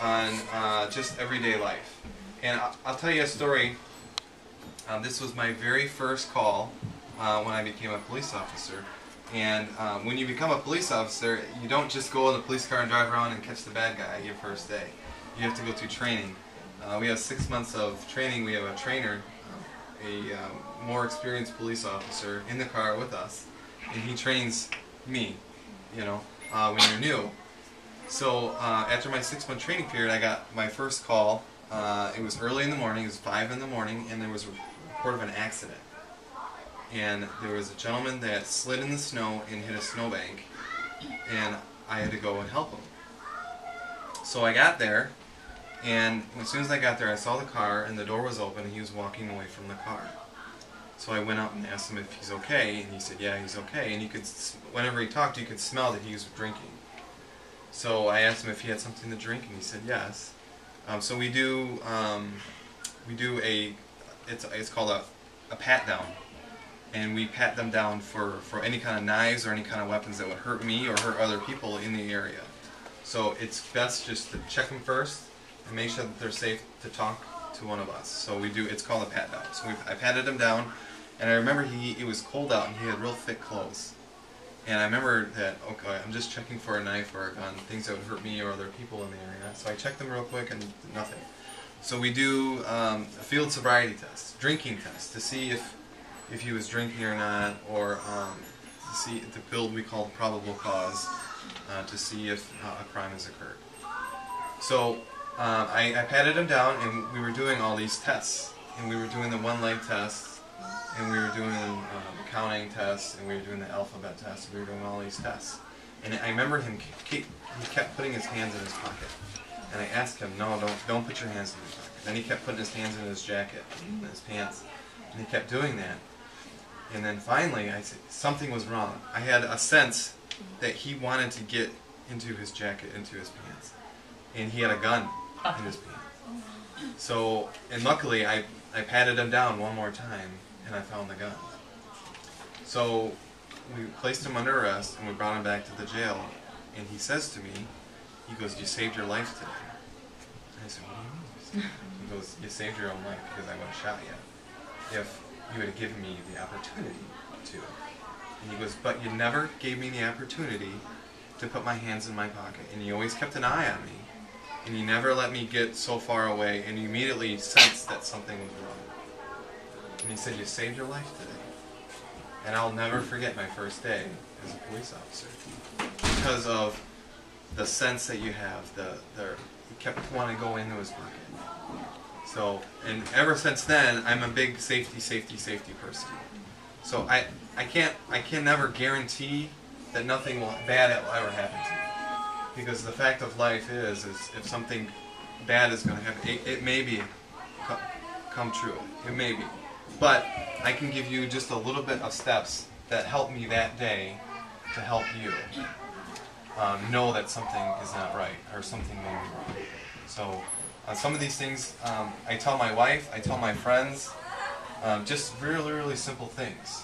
on just everyday life. And I'll tell you a story. This was my very first call when I became a police officer. And when you become a police officer, you don't just go in the police car and drive around and catch the bad guy your first day. You have to go through training. We have 6 months of training. We have a trainer, a more experienced police officer in the car with us, and he trains me, you know, when you're new. So after my 6-month training period, I got my first call. It was early in the morning. It was 5 in the morning, and there was a report of an accident. And there was a gentleman that slid in the snow and hit a snowbank, and I had to go and help him. So I got there, and as soon as I got there, I saw the car, and the door was open, and he was walking away from the car. So I went up and asked him if he's okay, and he said, yeah, he's okay. And you could, whenever he talked, you could smell that he was drinking. So I asked him if he had something to drink, and he said yes. So we do it's called a pat down, and we pat them down for any kind of knives or any kind of weapons that would hurt me or hurt other people in the area. So it's best just to check them first and make sure that they're safe to talk to one of us. So we do, it's called a pat down. So I patted him down, and I remember it was cold out and he had real thick clothes. And I remember that, okay, I'm just checking for a knife or a gun, things that would hurt me or other people in the area. So I checked them real quick and nothing. So we do a field sobriety test, drinking test, to see if he was drinking or not, or to see the build we call probable cause, to see if a crime has occurred. So I patted him down, and we were doing all these tests, and we were doing the one-leg test, and we were doing the counting test, and we were doing the alphabet test, and we were doing all these tests. And I remember he kept putting his hands in his pocket. And I asked him, no, don't put your hands in your pocket. Then he kept putting his hands in his jacket, in his pants, and he kept doing that. And then finally, I said something was wrong. I had a sense that he wanted to get into his jacket, into his pants, and he had a gun in his pants. So, and luckily, I patted him down one more time, and I found the gun. So we placed him under arrest, and we brought him back to the jail, and he says to me, he goes, you saved your life today. And I said, what do you mean? He goes, you saved your own life because I would have shot you if you had given me the opportunity to. And he goes, but you never gave me the opportunity to put my hands in my pocket. And you always kept an eye on me. And you never let me get so far away, and you immediately sensed that something was wrong. And he said, you saved your life today. And I'll never forget my first day as a police officer because of the sense that you have. He kept wanting to go into his pocket. So, and ever since then, I'm a big safety person. So I can never guarantee that nothing bad will ever happen to you, because the fact of life is if something bad is going to happen, it may be come true. It may be, but I can give you just a little bit of steps that helped me that day to help you know that something is not right or something may be wrong. So some of these things I tell my wife, I tell my friends, just really, really simple things.